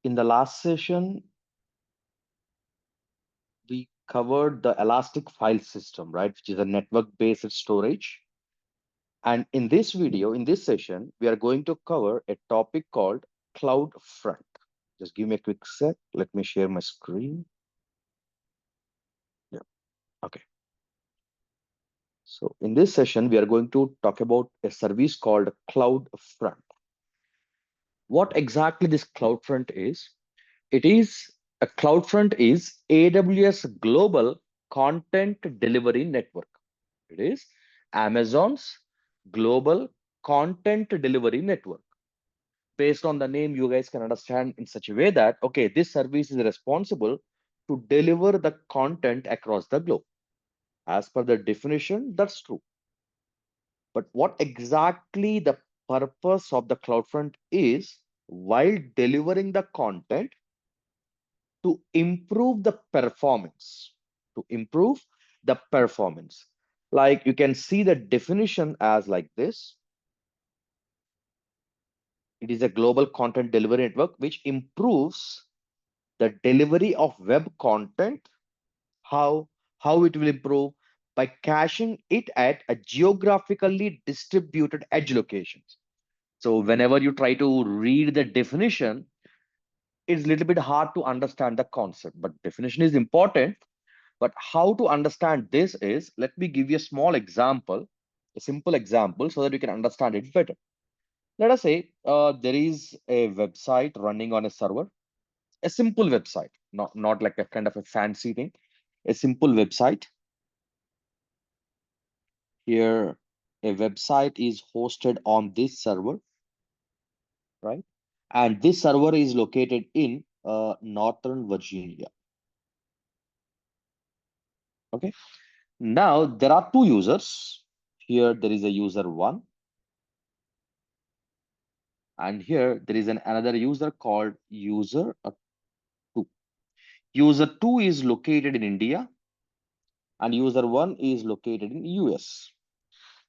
In the last session, we covered the elastic file system, right, which is a network-based storage. And in this video, in this session, we are going to cover a topic called CloudFront. Just give me a quick sec. Let me share my screen. Yeah, okay. So in this session, we are going to talk about a service called CloudFront. What exactly this CloudFront is? It is a CloudFront is AWS Global Content Delivery Network. It is Amazon's global content delivery network. Based on the name, you guys can understand in such a way that, okay, this service is responsible to deliver the content across the globe. As per the definition, that's true. But what exactly the purpose of the CloudFront is, while delivering the content, to improve the performance, to improve the performance. Like you can see the definition as like this. It is a global content delivery network which improves the delivery of web content. How it will improve? By caching it at a geographically distributed edge locations. So whenever you try to read the definition, it's a little bit hard to understand the concept, but definition is important. But how to understand this is, let me give you a small example, a simple example, so that you can understand it better. Let us say there is a website running on a server, a simple website, not like a kind of a fancy thing, a simple website. Here, a website is hosted on this server, right? And this server is located in Northern Virginia. Okay. Now there are two users. Here there is a user one, and here there is another user called user two. User two is located in India, and user one is located in US.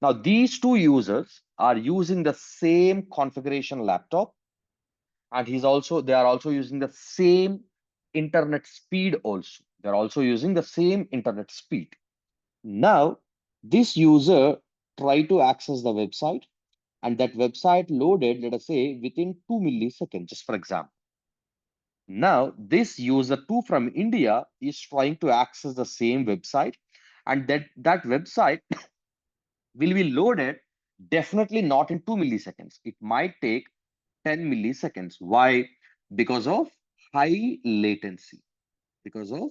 Now these two users are using the same configuration laptop, and they are also using the same internet speed also. They're also using the same internet speed. Now, this user try to access the website, and that website loaded, let us say, within 2 milliseconds, just for example. Now, this user 2 from India is trying to access the same website, and that website will be loaded definitely not in 2 milliseconds. It might take 10 milliseconds. Why? Because of high latency. Because of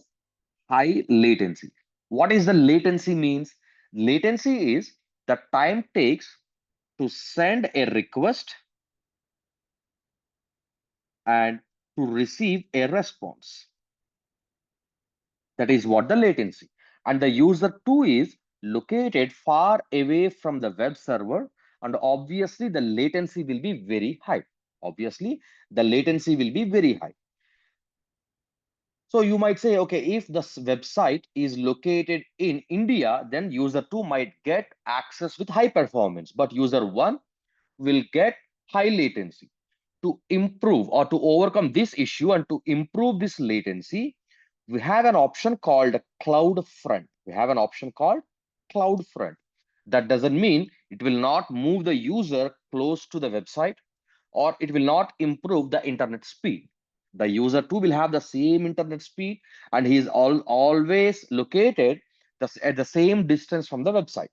high latency. What is the latency means? Latency is the time takes to send a request and to receive a response. That is what the latency. And the user 2 is located far away from the web server, and obviously the latency will be very high. Obviously, the latency will be very high. So you might say, okay, if the website is located in India, then user 2 might get access with high performance, but user 1 will get high latency. To improve or to overcome this issue and to improve this latency, we have an option called CloudFront. We have an option called CloudFront. That doesn't mean it will not move the user close to the website, or it will not improve the internet speed. The user too will have the same internet speed, and he is always located at the same distance from the website.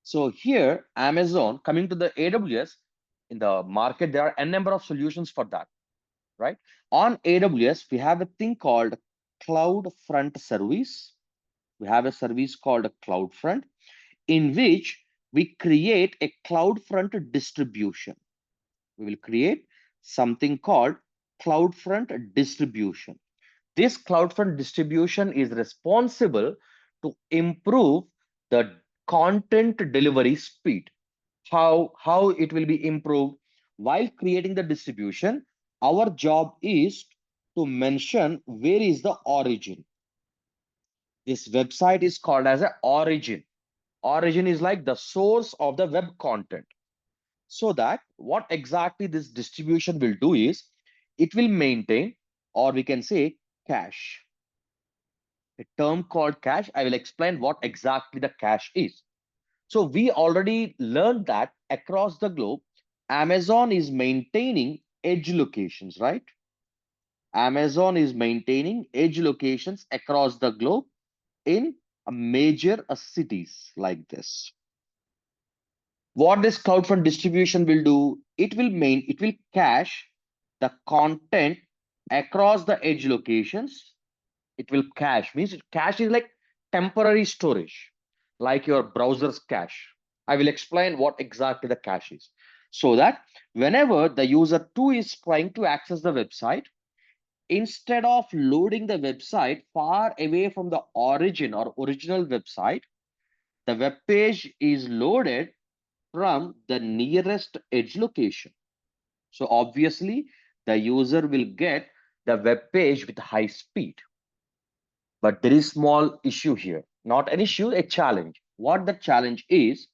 So here, Amazon, coming to the AWS, in the market, there are a number of solutions for that, right? On AWS, we have a thing called CloudFront service. We have a service called CloudFront, in which we create a CloudFront distribution. We will create something called CloudFront distribution. This CloudFront distribution is responsible to improve the content delivery speed. How it will be improved? While creating the distribution, our job is to mention where is the origin. This website is called as an origin. Origin is like the source of the web content. So that what exactly this distribution will do is, it will maintain, or we can say cache. A term called cache. I will explain what exactly the cache is. So we already learned that across the globe, Amazon is maintaining edge locations, right? Amazon is maintaining edge locations across the globe in a major cities like this. What this CloudFront distribution will do, it will cache the content across the edge locations. It will cache, means cache is like temporary storage, like your browser's cache. I will explain what exactly the cache is, so that whenever the user 2 is trying to access the website, instead of loading the website far away from the origin or original website, the web page is loaded from the nearest edge location. So obviously, the user will get the web page with high speed. But there is small issue here, not an issue, a challenge. What the challenge is,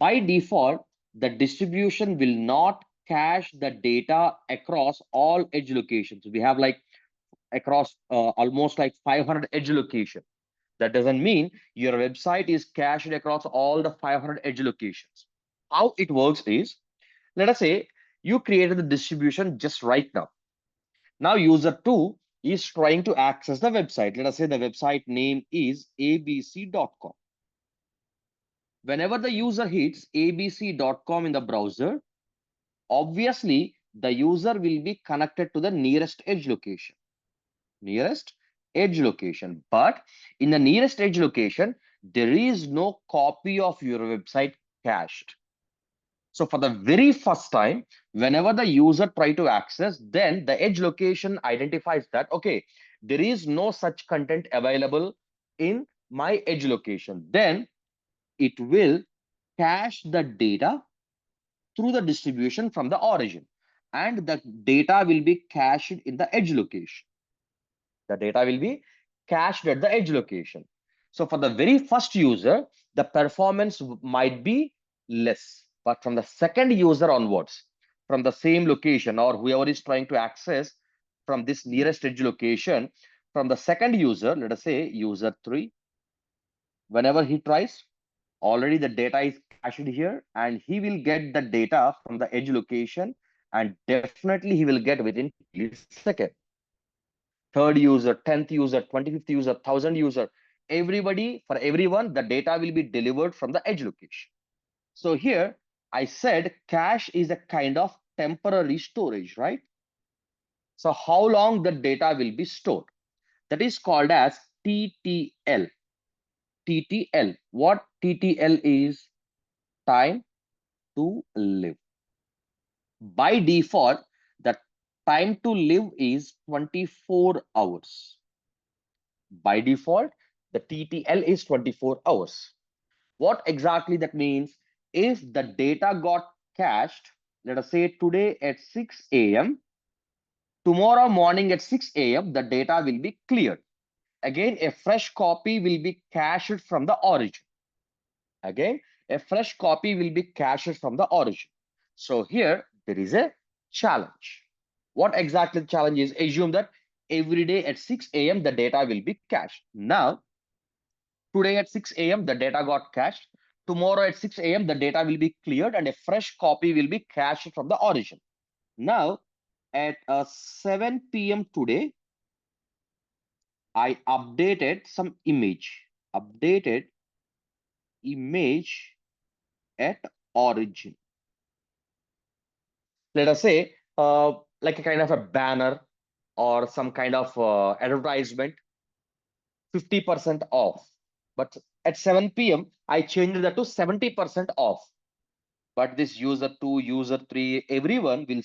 by default, the distribution will not cache the data across all edge locations. We have like across almost like 500 edge location. That doesn't mean your website is cached across all the 500 edge locations. How it works is, let us say you created the distribution just right now. Now user 2 is trying to access the website. Let us say the website name is abc.com. Whenever the user hits abc.com in the browser, obviously the user will be connected to the nearest edge location. Nearest edge location. But in the nearest edge location, there is no copy of your website cached. So for the very first time, whenever the user try to access, then the edge location identifies that, okay, there is no such content available in my edge location. Then it will cache the data through the distribution from the origin, and the data will be cached in the edge location. The data will be cached at the edge location. So for the very first user, the performance might be less. But from the second user onwards, from the same location or whoever is trying to access from this nearest edge location, from the second user, let us say user 3, whenever he tries, already the data is cached here and he will get the data from the edge location, and definitely he will get within milliseconds. Third user, 10th user, 25th user, 1000 user, everybody, for everyone, the data will be delivered from the edge location. So here I said cache is a kind of temporary storage, right? So how long the data will be stored? That is called as TTL. TTL. What TTL is? Time to live. By default, the time to live is 24 hours. By default, the TTL is 24 hours. What exactly that means? If the data got cached, let us say today at 6 a.m., tomorrow morning at 6 a.m., the data will be cleared. Again, a fresh copy will be cached from the origin. Again, a fresh copy will be cached from the origin. So here there is a challenge. What exactly the challenge is? Assume that every day at 6 a.m. the data will be cached. Now, today at 6 a.m. the data got cached. Tomorrow at 6 a.m. the data will be cleared and a fresh copy will be cached from the origin. Now, at 7 p.m. today, I updated some image. Updated image at origin. Let us say like a kind of a banner or some kind of advertisement, 50% off. But at 7 p.m., I changed that to 70% off. But this user 2, user 3, everyone will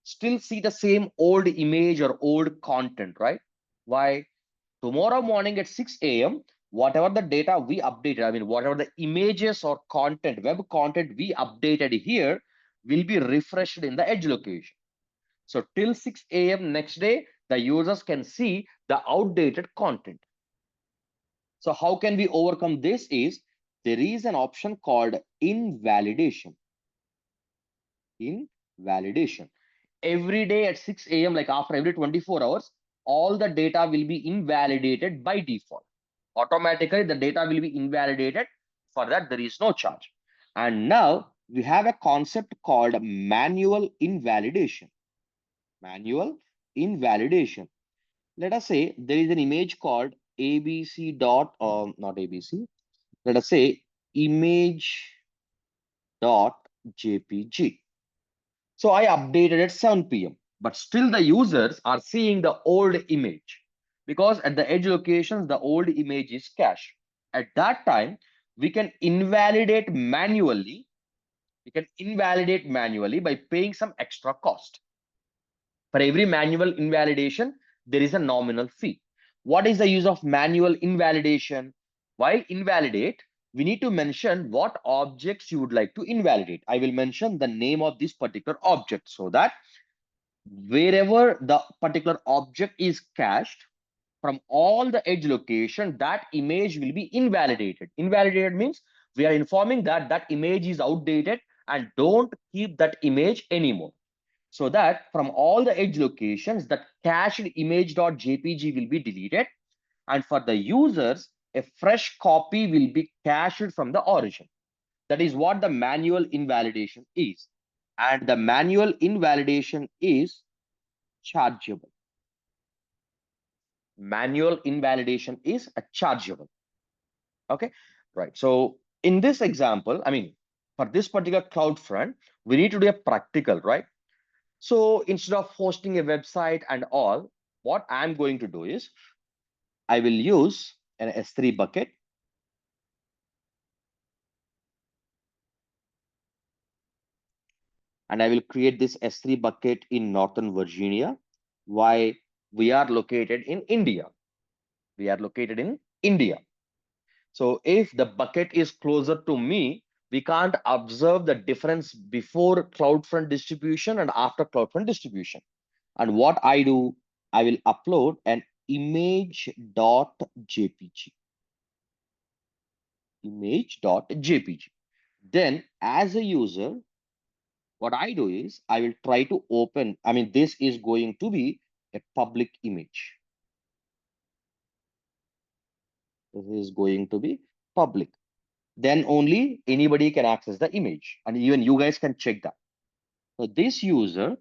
still see the same old image or old content, right? Why? Tomorrow morning at 6 a.m., whatever the data we updated, I mean, whatever the images or content, web content we updated here will be refreshed in the edge location. So till 6 a.m. next day, the users can see the outdated content. So how can we overcome this is, there is an option called invalidation. Invalidation. every day at 6 a.m., like after every 24 hours, all the data will be invalidated by default. Automatically, the data will be invalidated. For that, there is no charge. And now we have a concept called manual invalidation. Manual invalidation. Let us say there is an image called abc dot, not abc. Let us say image dot jpg. So I updated at 7 p.m. But still the users are seeing the old image because at the edge locations, the old image is cached. At that time, we can invalidate manually. We can invalidate manually by paying some extra cost. For every manual invalidation, there is a nominal fee. What is the use of manual invalidation? While invalidate, we need to mention what objects you would like to invalidate. I will mention the name of this particular object so that wherever the particular object is cached, from all the edge location, that image will be invalidated. Invalidated means we are informing that that image is outdated and don't keep that image anymore. So that from all the edge locations, that cached image.jpg will be deleted. And for the users, a fresh copy will be cached from the origin. That is what the manual invalidation is. And the manual invalidation is chargeable. Manual invalidation is a chargeable. Okay, right. So in this example, I mean, for this particular CloudFront, we need to do a practical, right? So instead of hosting a website and all, what I'm going to do is I will use an S3 bucket. And I will create this S3 bucket in Northern Virginia. Why? We are located in India. We are located in India. So if the bucket is closer to me, we can't observe the difference before CloudFront distribution and after CloudFront distribution. And what I do, I will upload an image.jpg. Image.jpg. Then as a user, what I do is I will try to open, I mean, this is going to be a public image. This is going to be public. Then only anybody can access the image. And even you guys can check that. So this user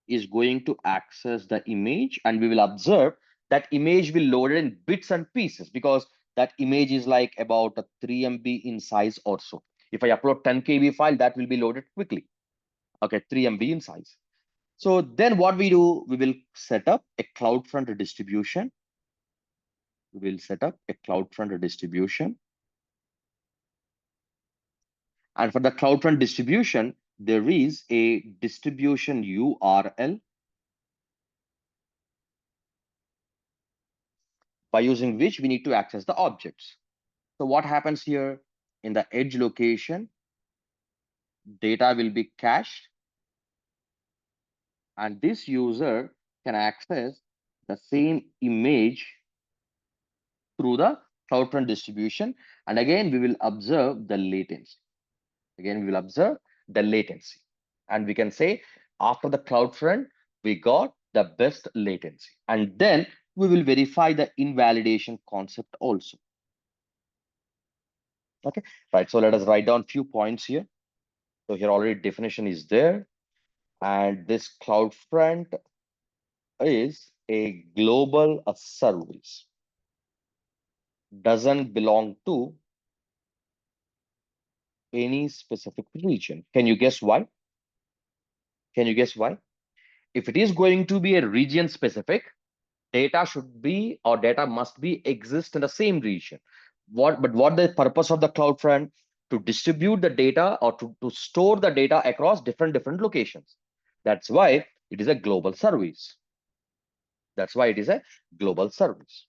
is going to access the image and we will observe that image will load it in bits and pieces because that image is like about a 3 MB in size or so. If I upload 10 KB file, that will be loaded quickly. Okay, 3 MB in size. So then what we do, we will set up a CloudFront distribution. We will set up a CloudFront distribution. And for the CloudFront distribution, there is a distribution URL by using which we need to access the objects. So what happens here in the edge location, data will be cached and this user can access the same image through the CloudFront distribution. And again, we will observe the latency. Again, we will observe the latency. And we can say after the CloudFront, we got the best latency. And then we will verify the invalidation concept also. Okay, right. So let us write down a few points here. So here already definition is there. And this CloudFront is a global service. Doesn't belong to any specific region. Can you guess why? Can you guess why? If it is going to be a region specific, data should be or data must be exist in the same region. What the purpose of the CloudFront? To distribute the data or to store the data across different locations. That's why it is a global service. That's why it is a global service.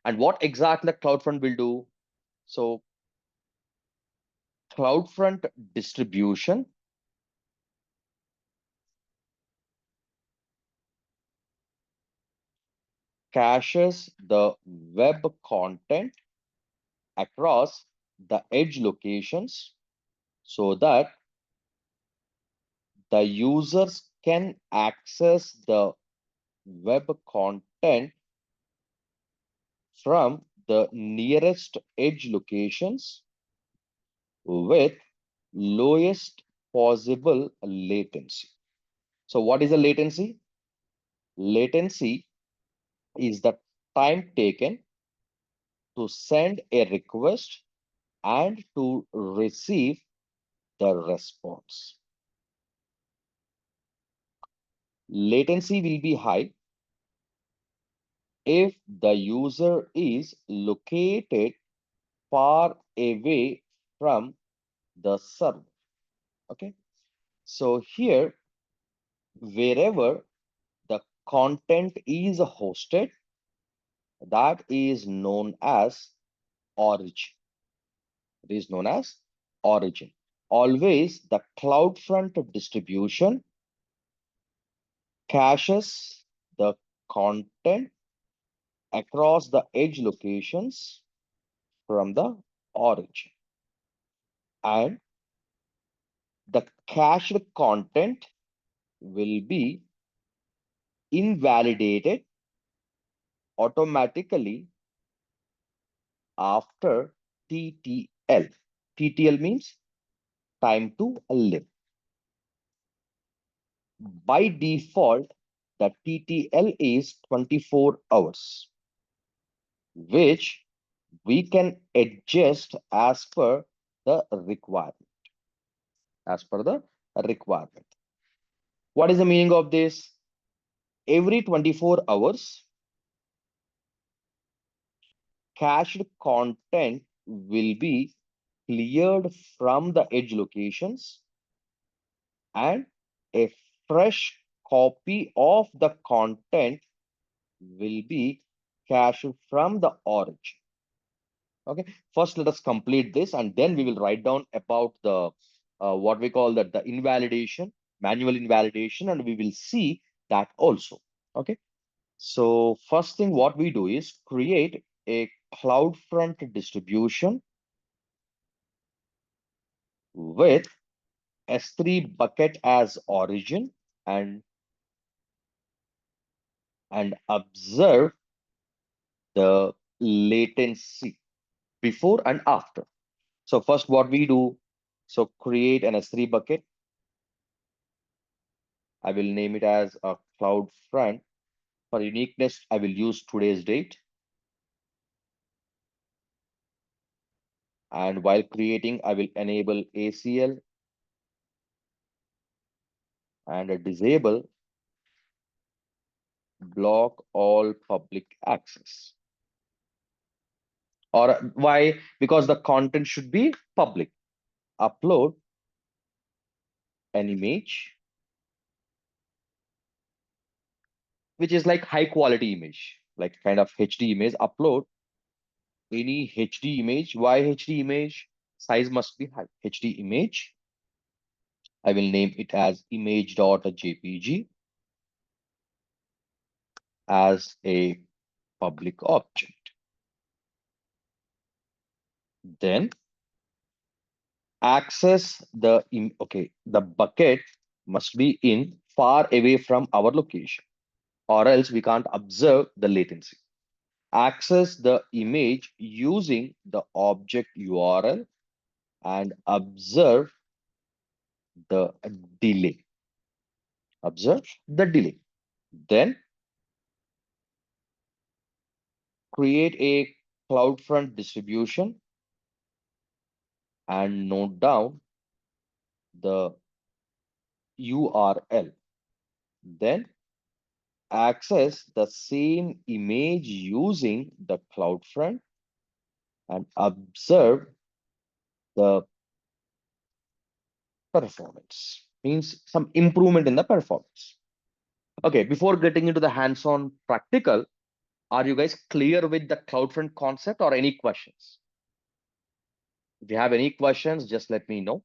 And what exactly the CloudFront will do? So CloudFront distribution caches the web content across the edge locations so that the users can access the web content from the nearest edge locations with lowest possible latency. So what is the latency? Latency is the time taken to send a request and to receive the response. Latency will be high if the user is located far away from the server. Okay, so here, wherever the content is hosted, that is known as origin. It is known as origin. Always the CloudFront distribution caches the content across the edge locations from the origin. And the cached content will be invalidated automatically after TTL. TTL means time to live. By default, the TTL is 24 hours, which we can adjust as per the requirement. As per the requirement. What is the meaning of this? Every 24 hours, cached content will be cleared from the edge locations and a fresh copy of the content will be cached from the origin. Okay, first let us complete this and then we will write down about the what we call that the invalidation, manual invalidation, and we will see that also. Okay, so first thing what we do is create a CloudFront distribution with S3 bucket as origin and observe the latency before and after. So first what we do, so create an S3 bucket. I will name it as a CloudFront. For uniqueness, I will use today's date. And while creating, I will enable ACL and disable block all public access. Or why? Because the content should be public. Upload an image, which is like high quality image, like kind of HD image. Upload any HD image. Why HD image? Size must be high. HD image. I will name it as image.jpg as a public object. Then access the the bucket must be in far away from our location, or else we can't observe the latency. Access the image using the object URL and observe the delay. Observe the delay. Then create a CloudFront distribution and note down the URL. Then access the same image using the CloudFront and observe the performance. Means some improvement in the performance. Okay, before getting into the hands-on practical, are you guys clear with the CloudFront concept or any questions? If you have any questions, just let me know.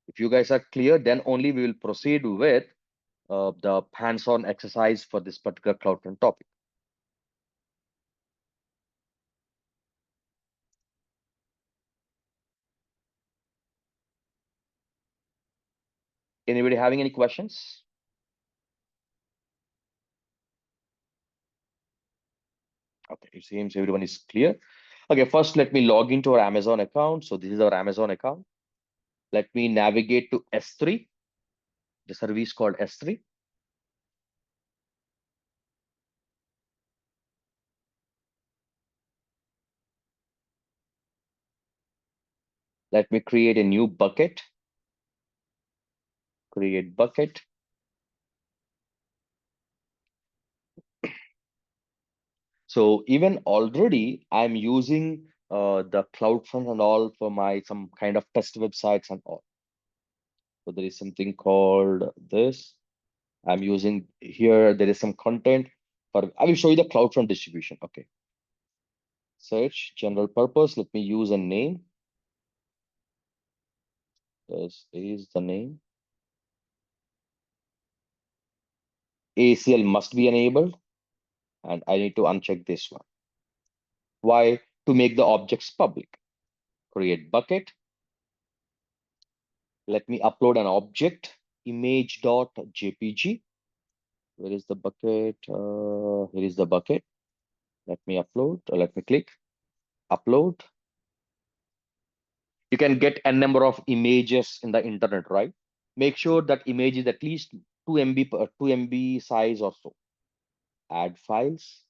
If you guys are clear, then only we will proceed with the hands-on exercise for this particular CloudFront topic. Anybody having any questions? Okay, it seems everyone is clear. Okay, first let me log into our Amazon account. So this is our Amazon account. Let me navigate to S3, the service called S3. Let me create a new bucket. Create bucket. So even already I'm using the CloudFront and all for my some kind of test websites and all. So there is something called this. I'm using here. There is some content for. I will show you the CloudFront distribution. Okay. Search general purpose. Let me use a name. This is the name. ACL must be enabled, and I need to uncheck this one. Why? To make the objects public. Create bucket. Let me upload an object, image.jpg. Where is the bucket? Here is the bucket. Let me upload. Let me click upload. You can get a number of images in the internet, right? Make sure that image is at least 2 MB per 2 MB size or so. Add files.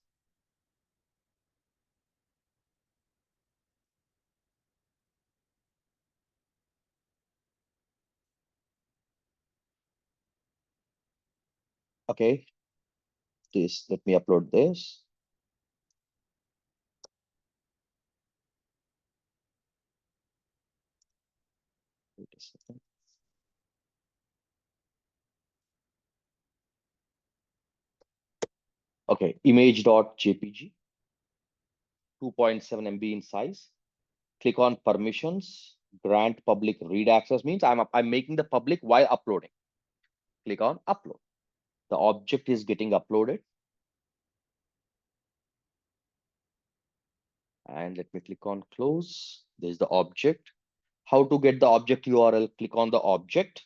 Okay. This. Let me upload this. Wait a second. Okay, image.jpg, 2.7 MB in size. Click on permissions, grant public read access means I'm making the public while uploading. Click on upload. The object is getting uploaded. And let me click on close. There's the object. How to get the object URL? Click on the object.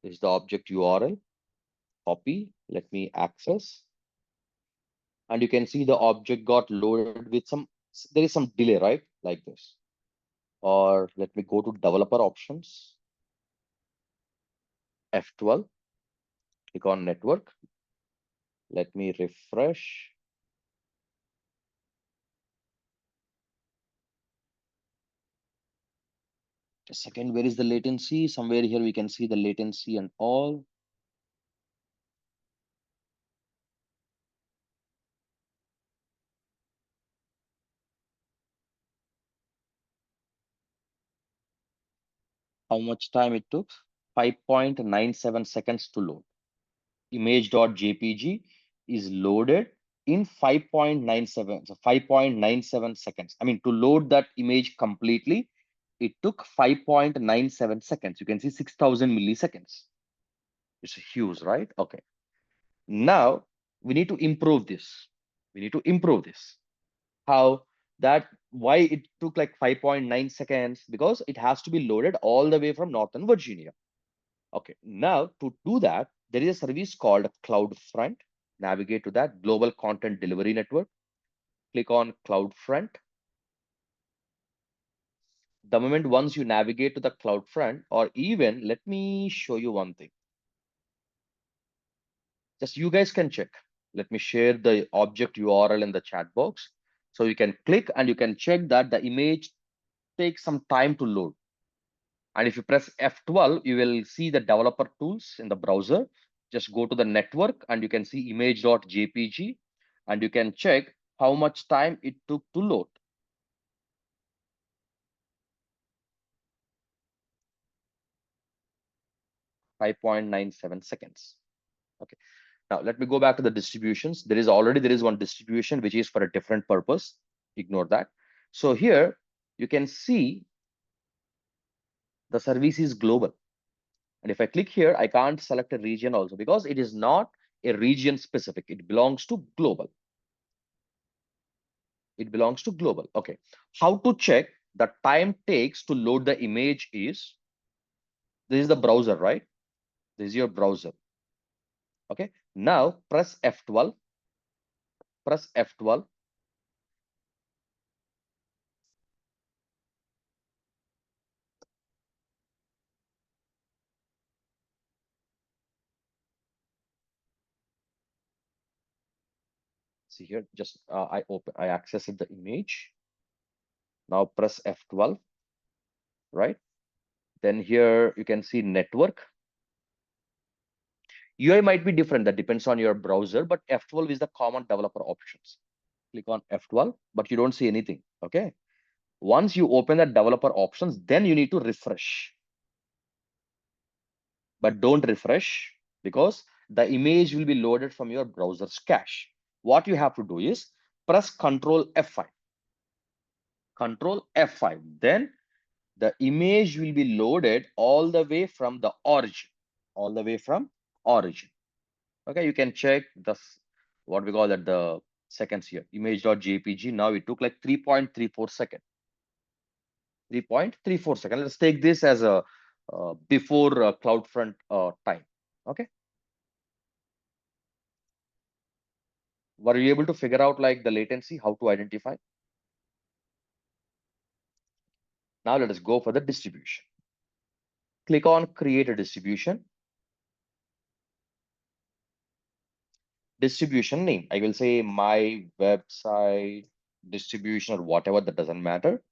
This is the object URL. Copy. Let me access. And you can see the object got loaded with there is some delay, right? Like this. Or let me go to developer options. F12. Click on network. Let me refresh. A second, where is the latency? Somewhere here we can see the latency and all. How much time it took? 5.97 seconds to load. Image.jpg is loaded in 5.97, so 5.97 seconds. I mean, to load that image completely, it took 5.97 seconds. You can see 6,000 milliseconds. It's huge, right? Okay. Now we need to improve this. We need to improve this. How? That why it took like 5.9 seconds? Because it has to be loaded all the way from Northern Virginia. Okay, now to do that, there is a service called CloudFront. Navigate to that global content delivery network. Click on CloudFront. The moment once you navigate to the CloudFront, or even let me show you one thing. Just you guys can check. Let me share the object URL in the chat box. So you can click and you can check that the image takes some time to load. And if you press F12, you will see the developer tools in the browser. Just go to the network and you can see image.jpg and you can check how much time it took to load. 5.97 seconds. Okay. Now let me go back to the distributions. There is one distribution which is for a different purpose. Ignore that. So here you can see the service is global. And if I click here, I can't select a region also because it is not a region specific. It belongs to global. It belongs to global. Okay. How to check the time takes to load the image is, this is the browser, right? This is your browser. Okay. Now press F12. Press F12. See here, just I accessed the image. Now press F12, right? Then here you can see network. UI might be different. That depends on your browser, but F12 is the common developer options. Click on F12, but you don't see anything. Okay. Once you open the developer options, then you need to refresh. But don't refresh because the image will be loaded from your browser's cache. What you have to do is press Control F5. Control F5. Then the image will be loaded all the way from the origin. All the way from origin. Okay, you can check this, what we call that, the seconds here, image.jpg. Now it took like 3.34 seconds. 3.34 seconds. Let's take this as a before CloudFront time. Okay. Were you able to figure out like the latency, how to identify? Now let us go for the distribution. Click on create a distribution. Distribution name, I will say my website distribution or whatever, that doesn't matter.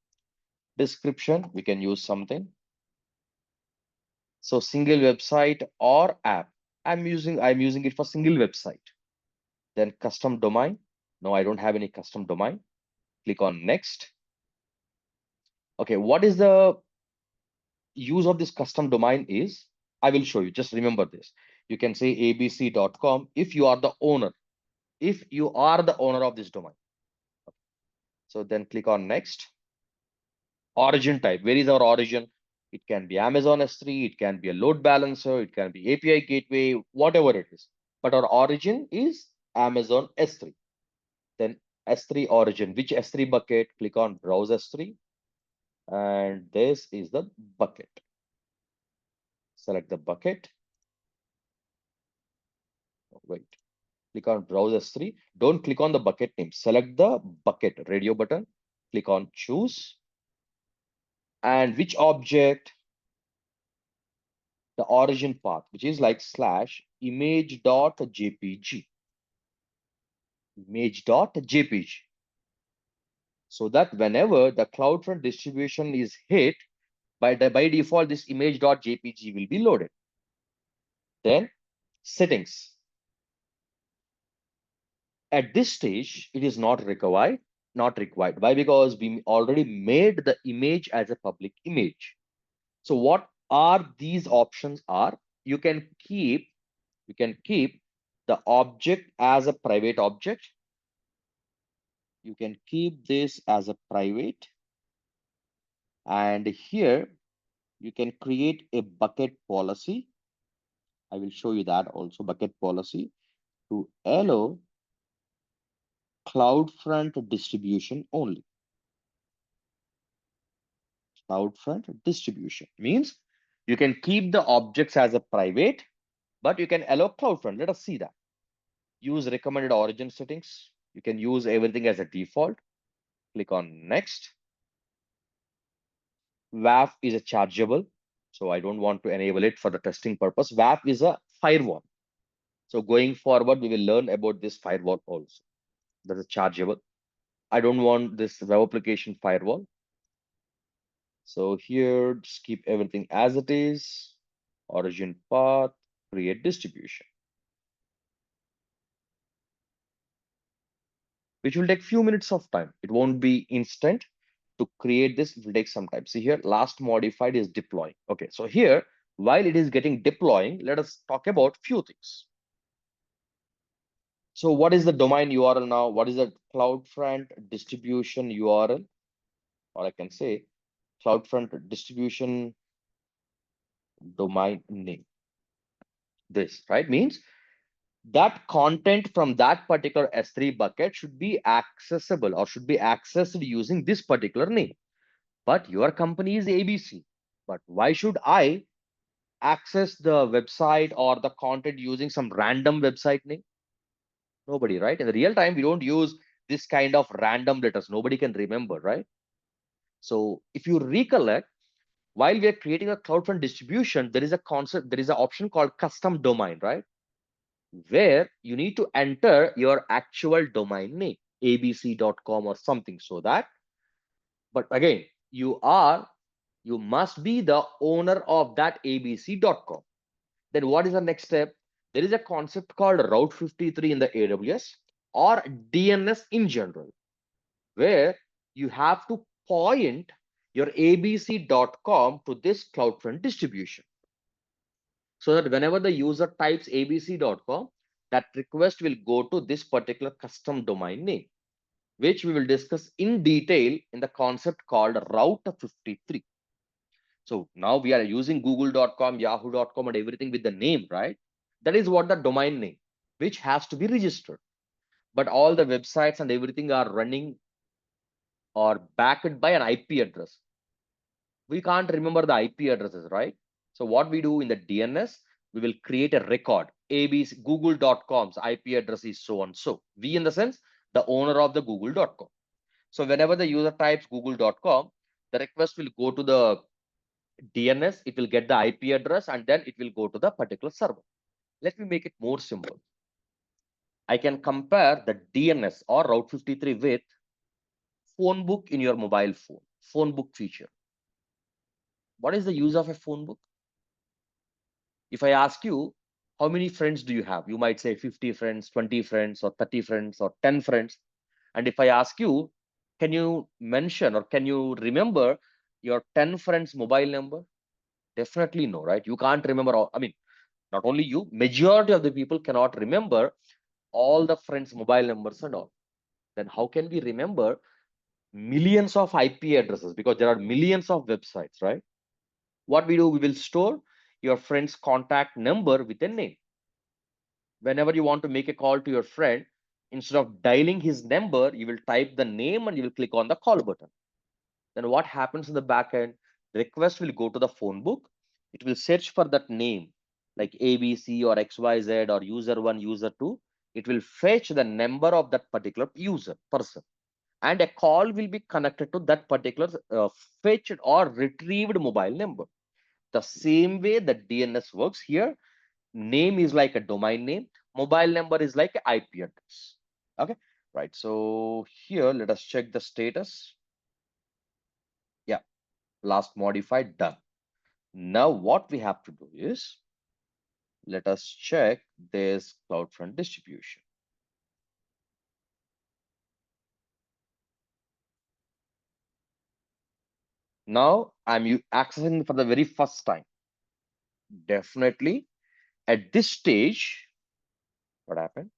Description, we can use something. So single website or app. I'm using it for single website. Then custom domain. No, I don't have any custom domain. Click on next. Okay, what is the use of this custom domain is? I will show you. Just remember this. You can say abc.com if you are the owner. If you are the owner of this domain. So then click on next. Origin type. Where is our origin? It can be Amazon S3, it can be a load balancer, it can be API gateway, whatever it is. But our origin is Amazon S3. Then S3 origin. Which S3 bucket? Click on browse S3. And this is the bucket. Select the bucket. Wait. Click on browse S3. Don't click on the bucket name. Select the bucket radio button. Click on choose. And which object? The origin path, which is like slash image.jpg. Image.jpg. So that whenever the CloudFront distribution is hit, by default, this image.jpg will be loaded. Then settings. At this stage, it is not required. Why? Because we already made the image as a public image. So what are these options are? You can keep the object as a private object. You can keep this as a private. And here you can create a bucket policy. I will show you that also, bucket policy to allow CloudFront distribution only. CloudFront distribution means you can keep the objects as a private, but you can allow CloudFront. Let us see that. Use recommended origin settings. You can use everything as a default. Click on next. WAF is a chargeable, so I don't want to enable it for the testing purpose. WAF is a firewall. So going forward, we will learn about this firewall also. That is chargeable. I don't want this web application firewall. So here, just keep everything as it is. Origin path, create distribution. Which will take few minutes of time. It won't be instant. To create this, it will take some time. See here, last modified is deploying. Okay, so here, while it is getting deploying, let us talk about few things. So what is the domain URL now? What is the CloudFront distribution URL? Or I can say CloudFront distribution domain name. This, right, means that content from that particular S3 bucket should be accessible or should be accessed using this particular name. But your company is ABC. But why should I access the website or the content using some random website name? Nobody, right? In the real time, we don't use this kind of random letters. Nobody can remember, right? So if you recollect, while we are creating a CloudFront distribution, there is a concept, there is an option called custom domain, right? Where you need to enter your actual domain name, abc.com or something, so that, but again, you must be the owner of that abc.com. Then what is the next step? There is a concept called Route 53 in the AWS or DNS in general, where you have to point your abc.com to this CloudFront distribution, so that whenever the user types abc.com, that request will go to this particular custom domain name, which we will discuss in detail in the concept called Route 53. So now we are using google.com, yahoo.com, and everything with the name, right? That is what the domain name, which has to be registered. But all the websites and everything are running or backed by an IP address. We can't remember the IP addresses, right? So what we do in the DNS, we will create a record. ABC google.com's IP address is so and so. We, in the sense, the owner of the google.com. So whenever the user types google.com, the request will go to the DNS, it will get the IP address, and then it will go to the particular server. Let me make it more simple. I can compare the DNS or Route 53 with phone book in your mobile phone, phone book feature. What is the use of a phone book? If I ask you, how many friends do you have? You might say 50 friends, 20 friends, or 30 friends, or 10 friends. And if I ask you, can you mention or can you remember your 10 friends' mobile number? Definitely no, right? You can't remember all. I mean, not only you, majority of the people cannot remember all the friends' mobile numbers and all. Then how can we remember millions of IP addresses? Because there are millions of websites, right? What we do, we will store your friend's contact number with a name. Whenever you want to make a call to your friend, instead of dialing his number, you will type the name and you will click on the call button. Then what happens in the backend? The request will go to the phone book. It will search for that name like ABC or XYZ or user one, user two. It will fetch the number of that particular user person, and a call will be connected to that particular fetched or retrieved mobile number. The same way that DNS works here, name is like a domain name, mobile number is like an IP address. Okay, right. So here, let us check the status. Yeah, last modified, done. Now what we have to do is, let us check this CloudFront distribution. Now I'm accessing for the very first time. Definitely at this stage, what happened?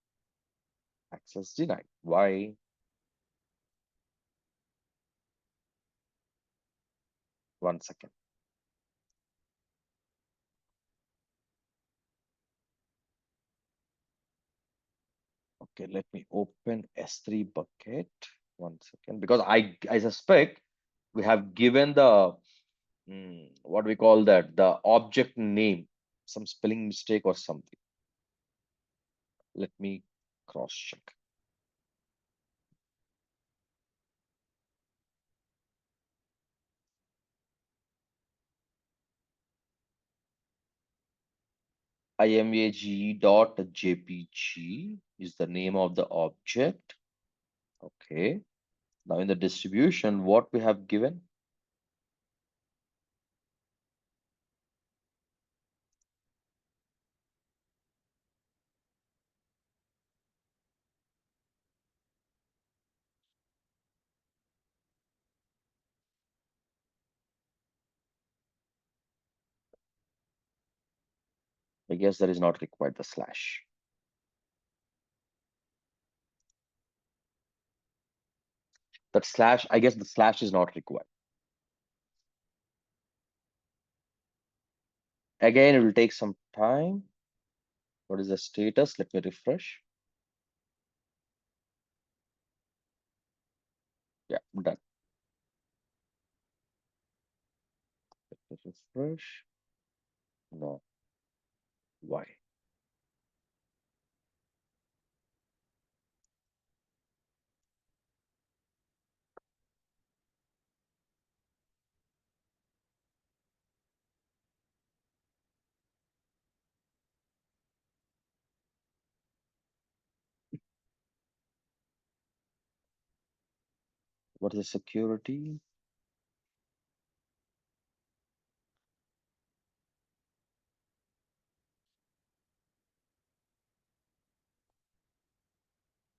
Access denied. Why? One second. Okay, let me open S3 bucket. One second, because I suspect we have given the what we call that, the object name, some spelling mistake or something. Let me cross check. imag.jpg is the name of the object. Okay. Now in the distribution, what we have given? I guess that is not required, the slash. That slash, I guess the slash is not required. Again, it will take some time. What is the status? Let me refresh. Yeah, done. Let me refresh. No. Why? What is the security?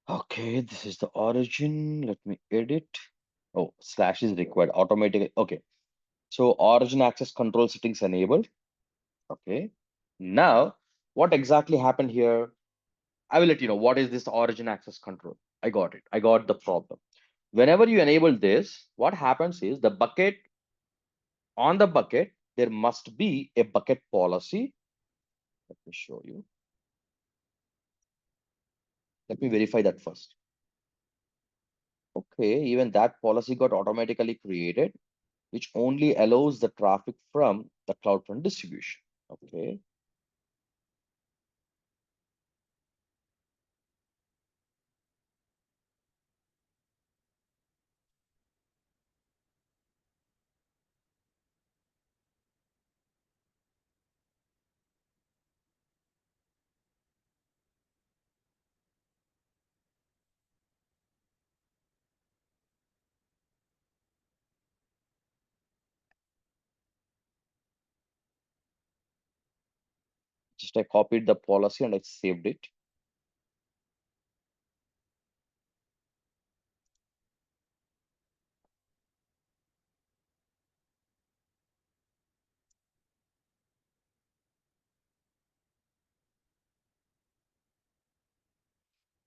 Okay, this is the origin. Let me edit. Oh, slash is required. Automatic. Okay. So origin access control settings enabled. Okay. Now, what exactly happened here? I will let you know what is this origin access control. I got it. I got the problem. Whenever you enable this, what happens is the bucket on the bucket, there must be a bucket policy. Let me show you. Let me verify that first. Okay, even that policy got automatically created, which only allows the traffic from the CloudFront distribution. Okay. Just I copied the policy and I saved it.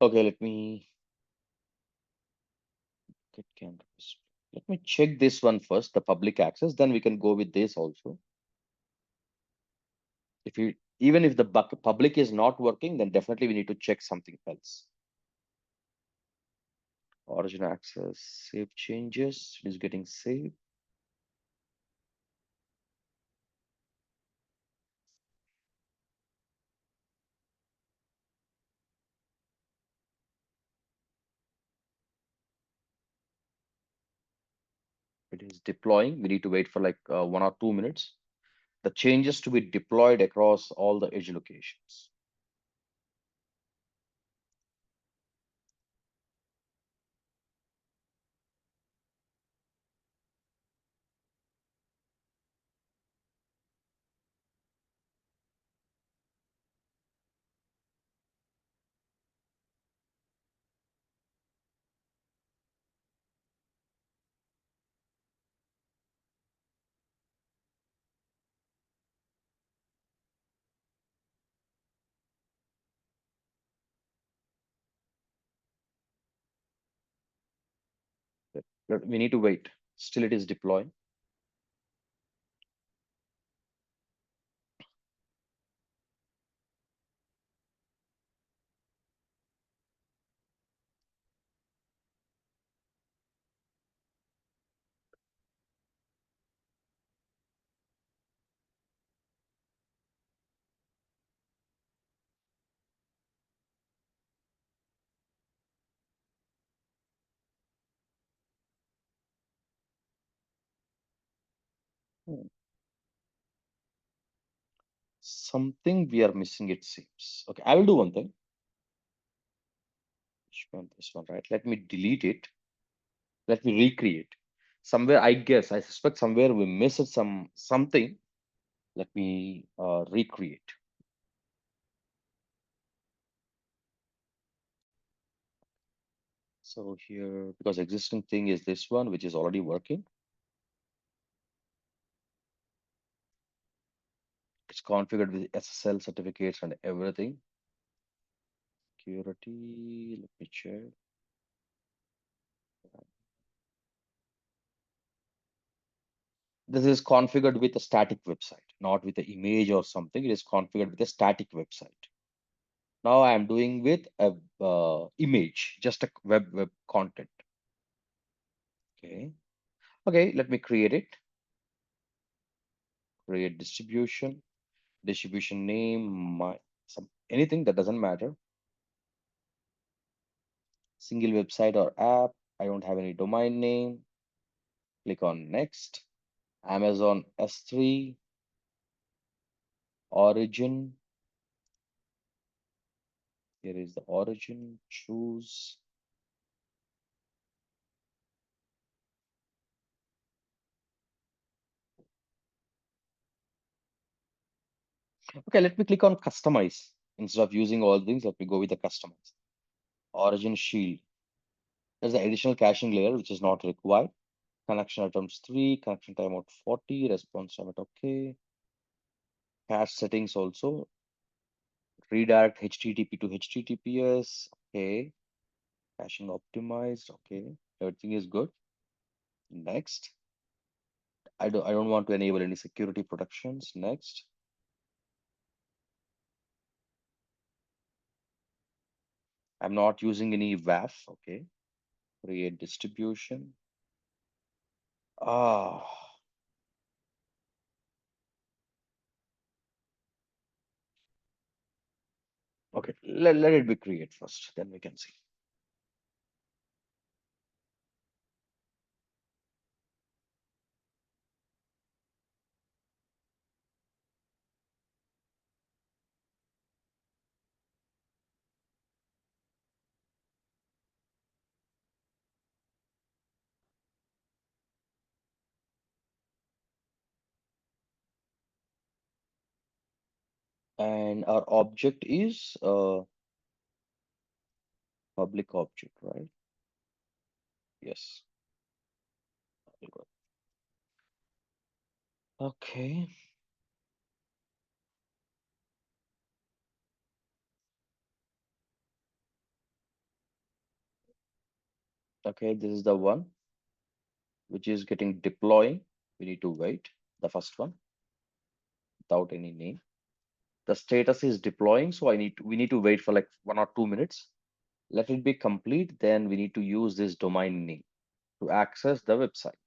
Okay, let me get campus. Let me check this one first, the public access, then we can go with this also. If you even if the public is not working, then definitely we need to check something else. Origin access, save changes, it is getting saved. It is deploying. We need to wait for like 1 or 2 minutes. The changes to be deployed across all the edge locations. We need to wait. Still, it is deploying. Hmm. Something we are missing, it seems. Okay, I will do one thing. Which one? This one, right? Let me delete it. Let me recreate. Somewhere, I guess, I suspect somewhere we missed something. Let me recreate. So here, because existing thing is this one, which is already working. It's configured with SSL certificates and everything. Security, let me check. This is configured with a static website, not with the image or something. It is configured with a static website. Now I am doing with a image, just a web content. Okay. Okay, let me create it. Create distribution. distribution name, anything that doesn't matter. Single website or app. I don't have any domain name. Click on next. Amazon S3 origin. Here is the origin. Choose. Okay, let me click on customize. Instead of using all things, let me go with the customize. Origin shield. There's an additional caching layer which is not required. Connection items 3, connection timeout 40, response time at okay. Cache settings also. Redirect HTTP to HTTPS. Okay. Caching optimized. Okay. Everything is good. Next. I don't want to enable any security protections. Next. I'm not using any WAF. Okay. Create distribution. Ah. Okay. Let it be create first. Then we can see. And our object is public object, right? Yes. Okay. Okay, this is the one which is getting deploying. We need to wait. The first one without any name. The status is deploying, so we need to wait for like 1 or 2 minutes. Let it be complete. Then we need to use this domain name to access the website.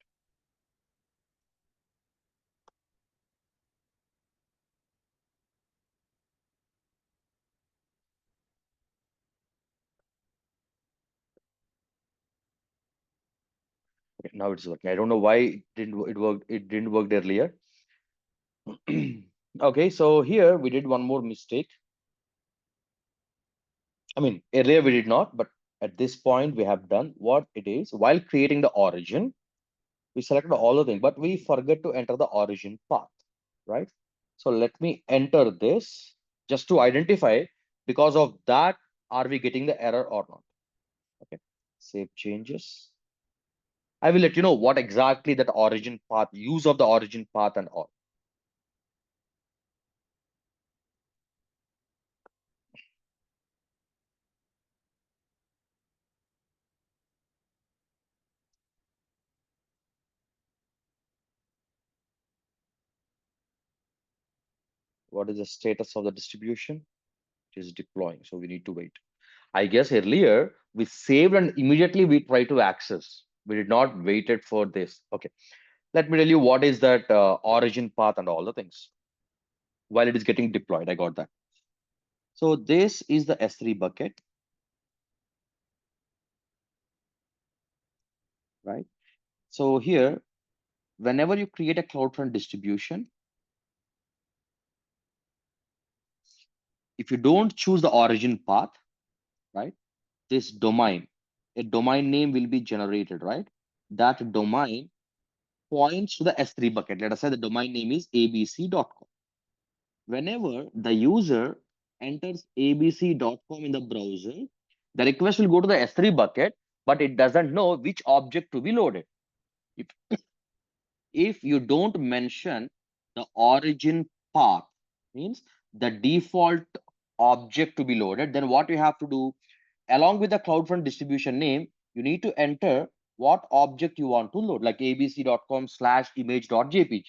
Okay, now it's working. I don't know why it didn't work earlier. Okay, so here we did one more mistake. I mean, earlier we did not, but at this point we have done what it is. While creating the origin, we selected all the things, but we forget to enter the origin path, right? So let me enter this just to identify, because of that, are we getting the error or not? Okay, save changes. I will let you know what exactly that origin path, use of the origin path and all. What is the status of the distribution? It is deploying, so we need to wait. I guess earlier we saved and immediately we try to access. We did not waited for this. Okay, let me tell you what is that origin path and all the things while it is getting deployed. I got that. So this is the S3 bucket, right? So here, whenever you create a CloudFront distribution, if you don't choose the origin path, right? This domain, a domain name will be generated, right? That domain points to the S3 bucket. Let us say the domain name is abc.com. Whenever the user enters abc.com in the browser, the request will go to the S3 bucket, but it doesn't know which object to be loaded. If, if you don't mention the origin path, means the default object to be loaded, then what you have to do, along with the CloudFront distribution name, you need to enter what object you want to load, like abc.com/image.jpg.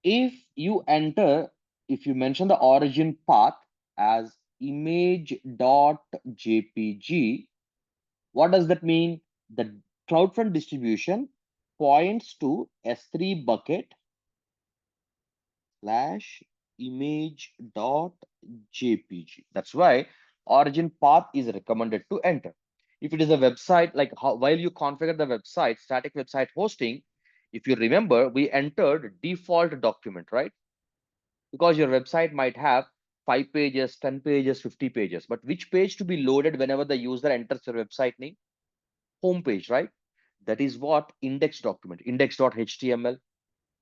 If you enter, if you mention the origin path as image.jpg, what does that mean? The CloudFront distribution points to S3 bucket slash image.jpg. That's why origin path is recommended to enter. If it is a website, like while you configure the website, static website hosting, if you remember, we entered default document, right? Because your website might have 5 pages, 10 pages, 50 pages, but which page to be loaded whenever the user enters your website name? Home page, right? That is what index document, index.html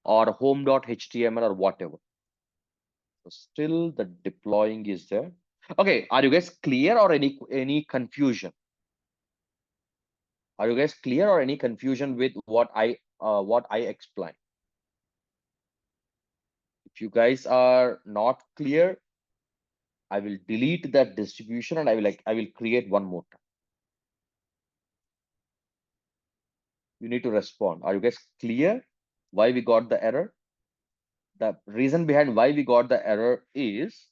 or home.html or whatever. So still the deploying is there. Okay, are you guys clear or any confusion? Are you guys clear or any confusion with what I explained? If you guys are not clear, I will delete that distribution and I will create one more time. You need to respond. Are you guys clear why we got the error? The reason behind why we got the error is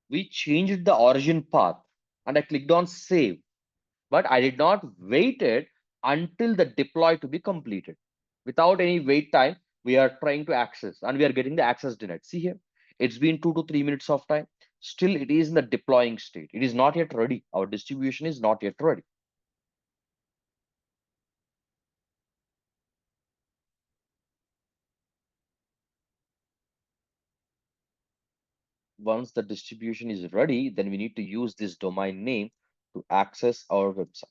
we changed the origin path and I clicked on save, but I did not wait it until the deploy to be completed. Without any wait time, we are trying to access and we are getting the access denied. See here, it's been 2 to 3 minutes of time. Still, it is in the deploying state. It is not yet ready. Our distribution is not yet ready. Once the distribution is ready, then we need to use this domain name to access our website.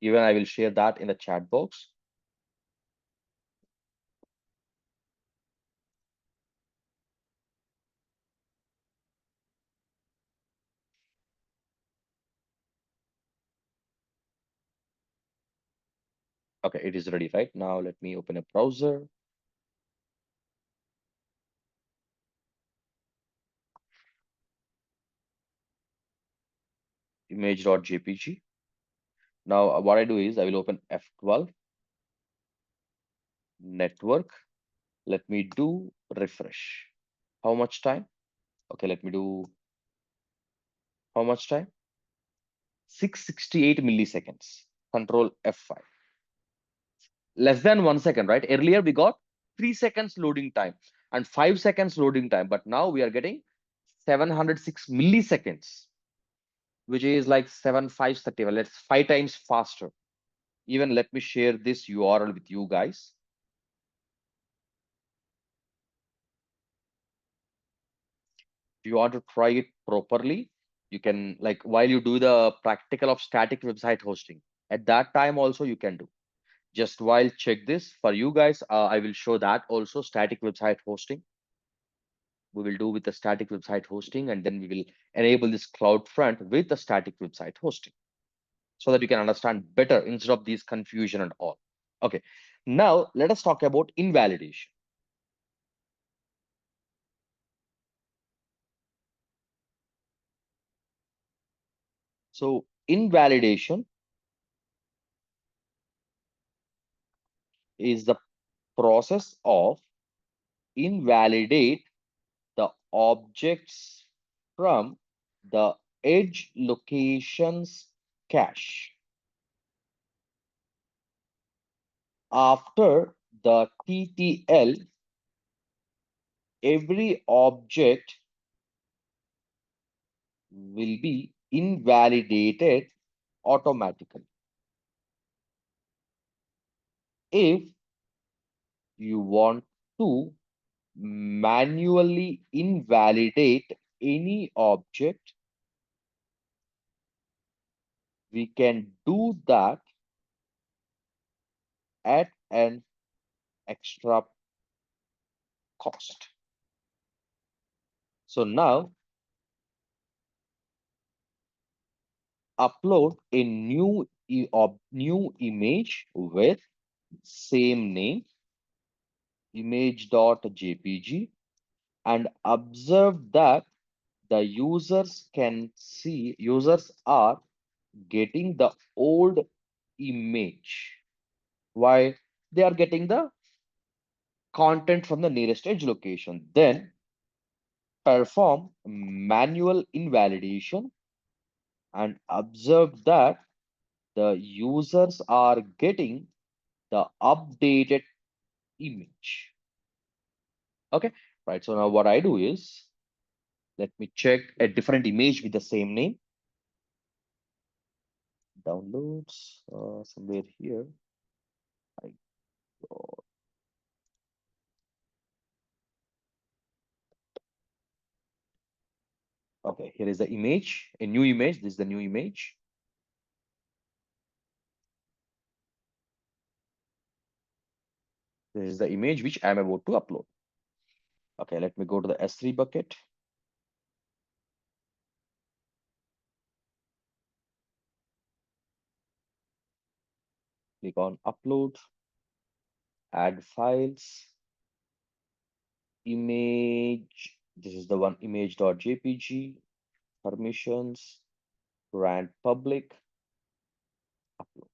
Even I will share that in the chat box. Okay, it is ready right now. Let me open a browser. Image.jpg. Now, what I do is I will open F12 network. Let me do refresh. How much time? Okay, let me do how much time? 668 milliseconds. Control F5. Less than 1 second, right? Earlier we got 3 seconds loading time and 5 seconds loading time, but now we are getting 706 milliseconds, which is like 7,530. Well, it's 5 times faster. Even let me share this URL with you guys. If you want to try it properly, you can, like, while you do the practical of static website hosting, at that time also you can do. Just while check this for you guys, I will show that also static website hosting. We will do with the static website hosting, and then we will enable this CloudFront with the static website hosting so that you can understand better instead of these confusion and all. Okay, now let us talk about invalidation. So invalidation is the process of invalidate the objects from the edge locations cache after the TTL. Every object will be invalidated automatically. If you want to manually invalidate any object, we can do that at an extra cost. So now upload a new image with same name, image.jpg, and observe that the users are getting the old image. Why? They are getting the content from the nearest edge location. Then perform manual invalidation and observe that the users are getting the updated image. Okay, right. So now what I do is, let me check a different image with the same name. Downloads somewhere here. I got- Okay, here is the image, a new image. This is the new image. This is the image which I'm about to upload. Okay, let me go to the S3 bucket. Click on upload, add files, image. This is the one, image.jpg, permissions, grant public, upload.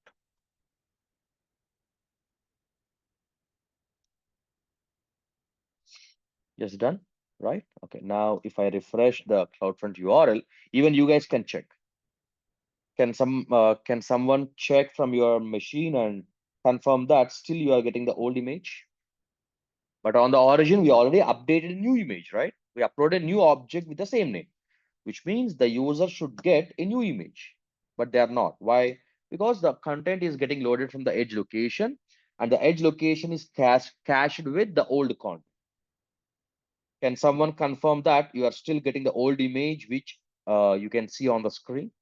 Just done, right? Okay, now if I refresh the CloudFront URL, even you guys can check. Can someone check from your machine and confirm that still you are getting the old image? But on the origin, we already updated a new image, right? We uploaded a new object with the same name, which means the user should get a new image, but they are not. Why? Because the content is getting loaded from the edge location, and the edge location is cached with the old content. Can someone confirm that you are still getting the old image, which you can see on the screen?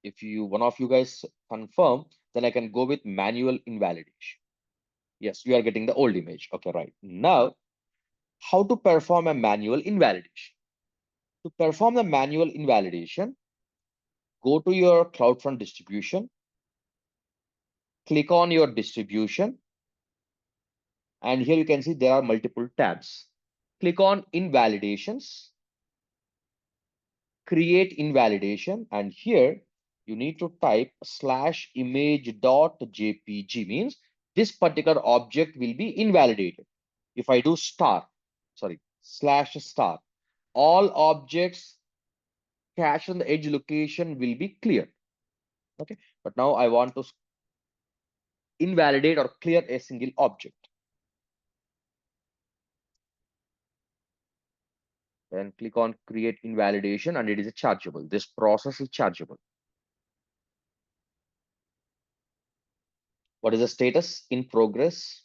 If one of you guys confirm, then I can go with manual invalidation. Yes, you are getting the old image. Okay, right. Now, how to perform a manual invalidation? To perform the manual invalidation, go to your CloudFront distribution, click on your distribution, and here you can see there are multiple tabs. Click on invalidations, create invalidation, and here you need to type /image.jpg, means this particular object will be invalidated. If I do /star, all objects cached on the edge location will be cleared. Okay, but now I want to invalidate or clear a single object. Then click on create invalidation, and it is chargeable. This process is chargeable. What is the status? In progress.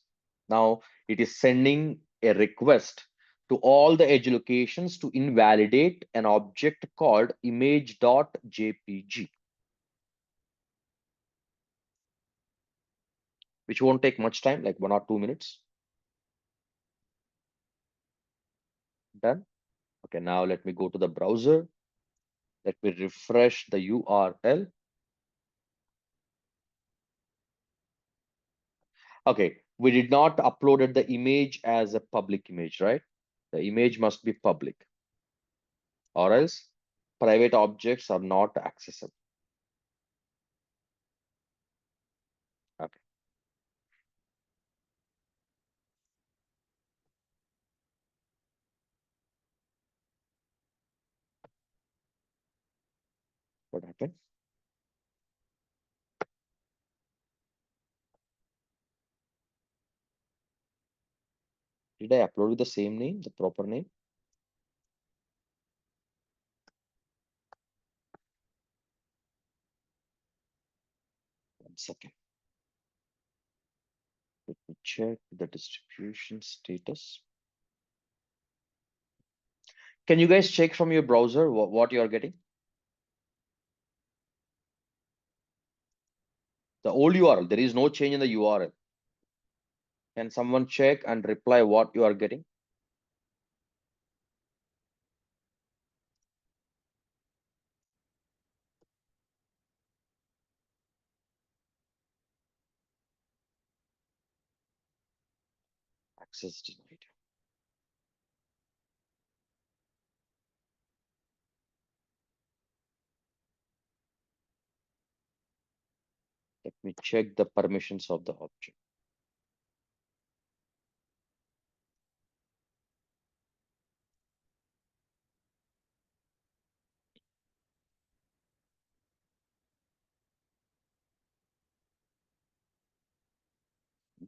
Now it is sending a request to all the edge locations to invalidate an object called image.jpg, which won't take much time, like 1 or 2 minutes. Done. Okay, now let me go to the browser. Let me refresh the URL. Okay, we did not uploaded the image as a public image, right? The image must be public, or else private objects are not accessible. Okay. What happened? Did I upload with the same name, the proper name? One second. Let me check the distribution status. Can you guys check from your browser what you are getting? The old URL, there is no change in the URL. Can someone check and reply what you are getting? Access denied. Let me check the permissions of the object.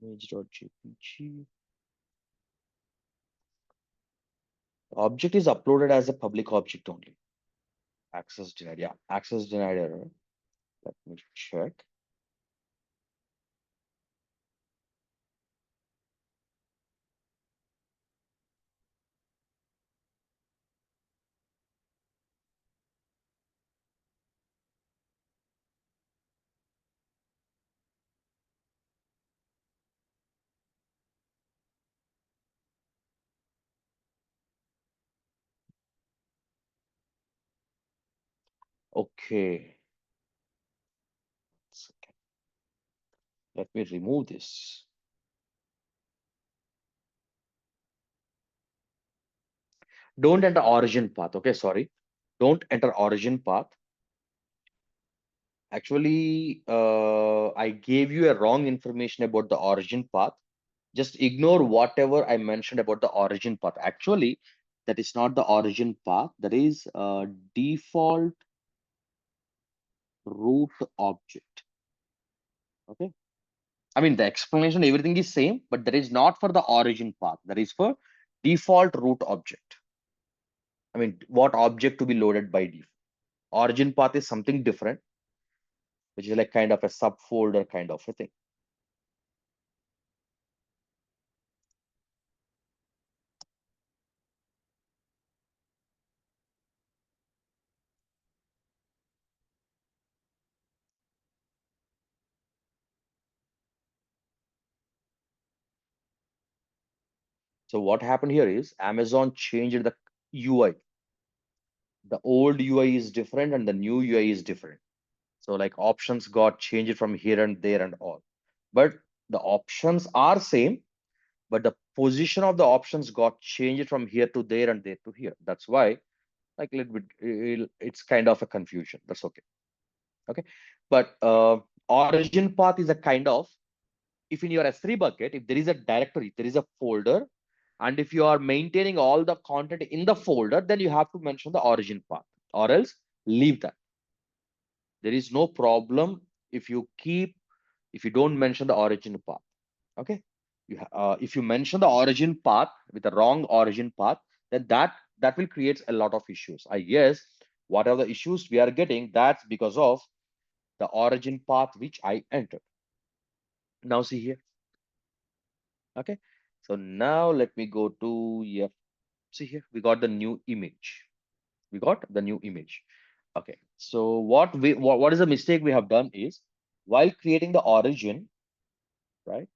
image.jpg. Object is uploaded as a public object only. Access denied. Yeah, access denied error. Let me check. Okay. Let me remove this. Don't enter origin path. Okay, sorry. Don't enter origin path. Actually, I gave you a wrong information about the origin path. Just ignore whatever I mentioned about the origin path. Actually, that is not the origin path. That is default root object. Okay. I mean, the explanation, everything is same, but that is not for the origin path. That is for default root object. I mean, what object to be loaded by default. Origin path is something different, which is like kind of a subfolder kind of a thing. So what happened here is Amazon changed the UI. The old UI is different and the new UI is different. So like options got changed from here and there and all. But the options are same, but the position of the options got changed from here to there and there to here. That's why like a little bit it's kind of a confusion. That's okay. Okay. But origin path is a kind of, if in your S3 bucket, if there is a directory, there is a folder, and if you are maintaining all the content in the folder, then you have to mention the origin path, or else leave that. There is no problem if you don't mention the origin path. Okay. If you mention the origin path with the wrong origin path, then that will create a lot of issues. I guess whatever the issues we are getting, that's because of the origin path which I entered. Now see here. Okay. So now let me go to, yeah, see here, we got the new image. We got the new image. Okay. So what is the mistake we have done is, while creating the origin, right?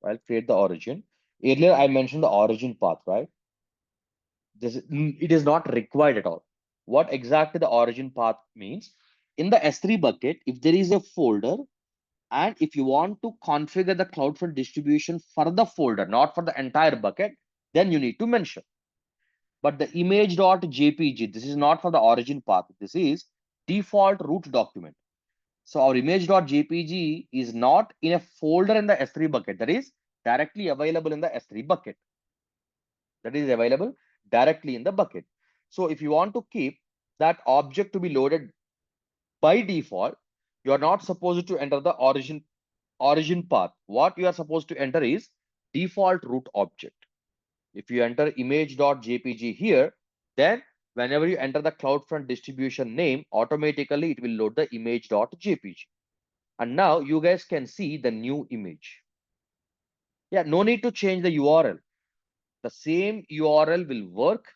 While create the origin, earlier I mentioned the origin path, right? It is not required at all. What exactly the origin path means, in the S3 bucket, if there is a folder, and if you want to configure the CloudFront distribution for the folder, not for the entire bucket, then you need to mention. But the image.jpg, this is not for the origin path. This is default root document. So our image.jpg is not in a folder in the S3 bucket. That is directly available in the S3 bucket. That is available directly in the bucket. So if you want to keep that object to be loaded by default, you are not supposed to enter the origin path. What you are supposed to enter is default root object. If you enter image.jpg here, then whenever you enter the CloudFront distribution name, automatically it will load the image.jpg. And now you guys can see the new image. Yeah, no need to change the URL. The same URL will work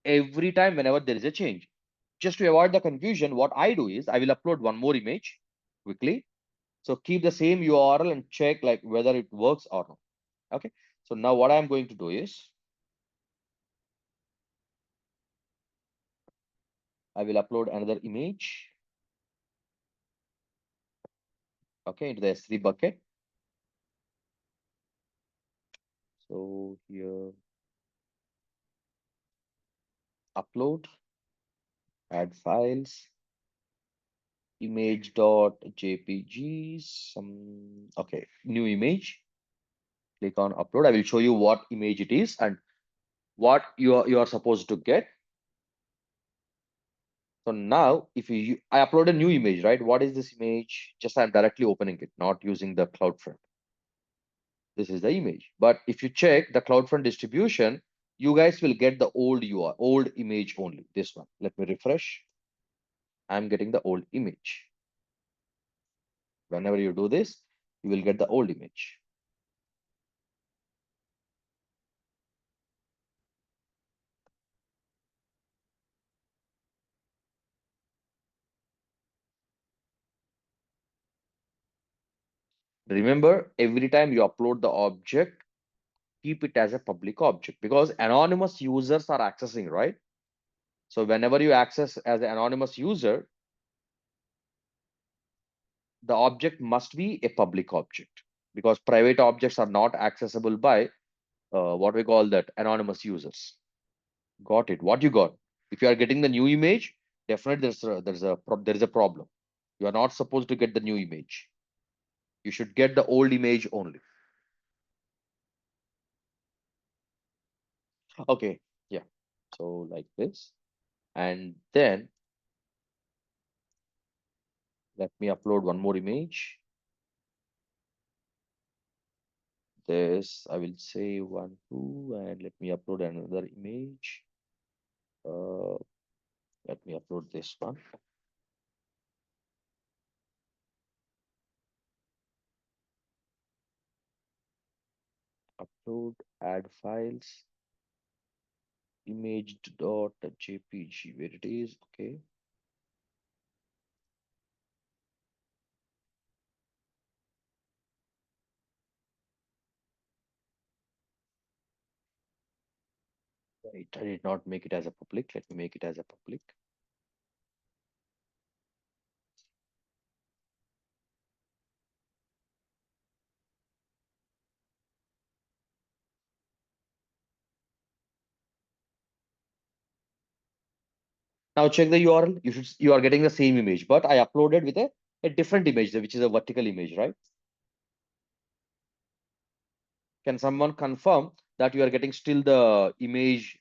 every time whenever there is a change. Just to avoid the confusion, what I do is I will upload one more image quickly. So keep the same URL and check like whether it works or not. Okay. So now what I'm going to do is I will upload another image. Okay, into the S3 bucket. So here, upload, add files, image.jpg, some, okay, new image. Click on upload. I will show you what image it is and what you are supposed to get. So now if I upload a new image, right? What is this image? Just I'm directly opening it, not using the CloudFront. This is the image. But if you check the CloudFront distribution, you guys will get the old UR, old image only. This one. Let me refresh. I'm getting the old image. Whenever you do this, you will get the old image. Remember, every time you upload the object, keep it as a public object because anonymous users are accessing, right? So whenever you access as an anonymous user, the object must be a public object because private objects are not accessible by what we call that anonymous users. Got it? What you got? If you are getting the new image, definitely there is a problem. You are not supposed to get the new image. You should get the old image only. Okay, yeah. So like this, and then let me upload one more image. This I will say 1, 2, and let me upload another image. Uh, Let me upload this one. Upload, add files, image.jpg, where it is. Okay. Right. I did not make it as a public. Let me make it as a public. Now check the URL. You are getting the same image, but I uploaded with a different image, which is a vertical image, right? Can someone confirm that you are getting still the image,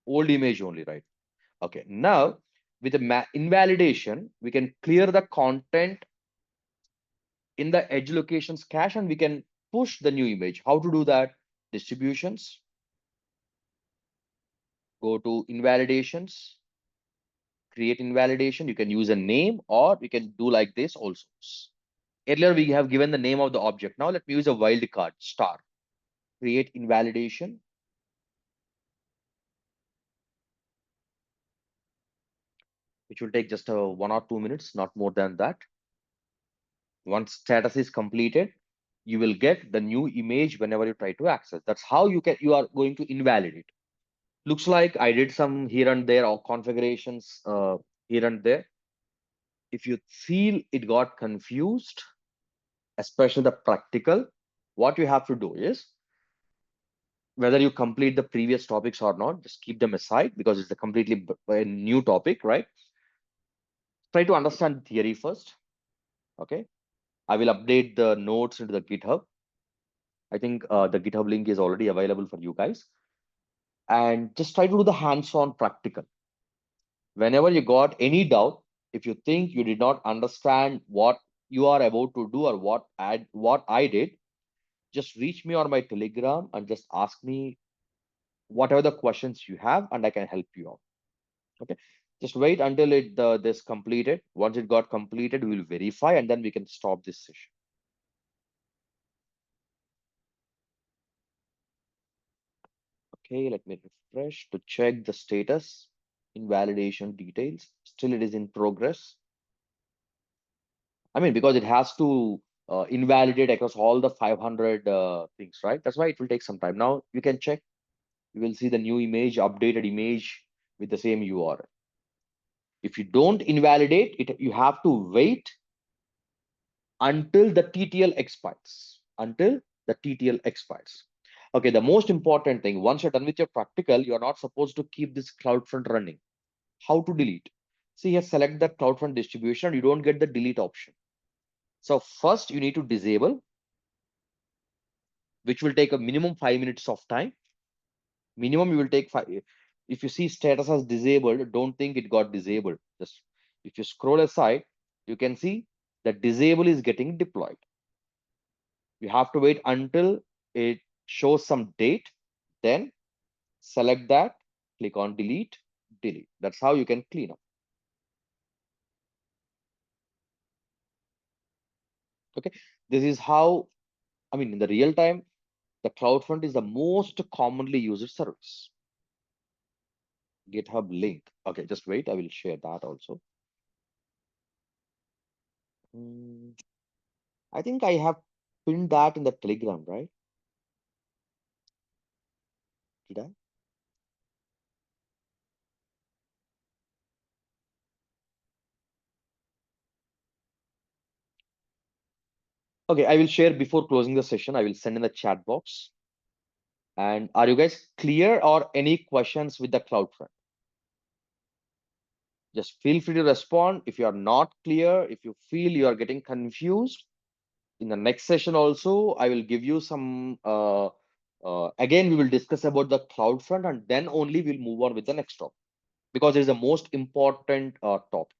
old image only, right? Okay. Now with the invalidation, we can clear the content in the edge locations cache and we can push the new image. How to do that? Distributions, go to invalidations, create invalidation. You can use a name or we can do like this also. Earlier we have given the name of the object. Now let me use a wildcard star, create invalidation. Which will take just 1 or 2 minutes, not more than that. Once status is completed, you will get the new image whenever you try to access. That's how you are going to invalidate. Looks like I did some here and there or configurations here and there. If you feel it got confused, especially the practical, what you have to do is whether you complete the previous topics or not, just keep them aside because it's a completely a new topic, right? Try to understand the theory first. Okay. I will update the notes into the GitHub. I think the GitHub link is already available for you guys. And just try to do the hands-on practical. Whenever you got any doubt, if you think you did not understand what you are about to do or what I did, just reach me on my Telegram and just ask me whatever the questions you have, and I can help you out. Okay. Just wait until this completed. Once it got completed, we will verify and then we can stop this session. Okay, let me refresh to check the status. Invalidation details. Still, it is in progress. I mean, because it has to invalidate across all the 500 things, right? That's why it will take some time. Now you can check. You will see the new image, updated image with the same URL. If you don't invalidate it, you have to wait until the TTL expires. Until the TTL expires. Okay, the most important thing, once you're done with your practical, you're not supposed to keep this CloudFront running. How to delete? See here, select the CloudFront distribution. You don't get the delete option. So first you need to disable, which will take a minimum 5 minutes of time. Minimum you will take 5. If you see status as disabled, don't think it got disabled. Just if you scroll aside, you can see that disable is getting deployed. You have to wait until it shows some date, then select that, click on delete, delete. That's how you can clean up. Okay, this is how, I mean, in the real time, the CloudFront is the most commonly used service. GitHub link. Okay, just wait. I will share that also. I think I have pinned that in the Telegram, right? Did I? Okay, I will share before closing the session. I will send in the chat box. And are you guys clear or any questions with the CloudFront? Just feel free to respond. If you are not clear, if you feel you are getting confused, in the next session also, I will give you some, again, we will discuss about the CloudFront and then only we'll move on with the next topic because it is the most important topic.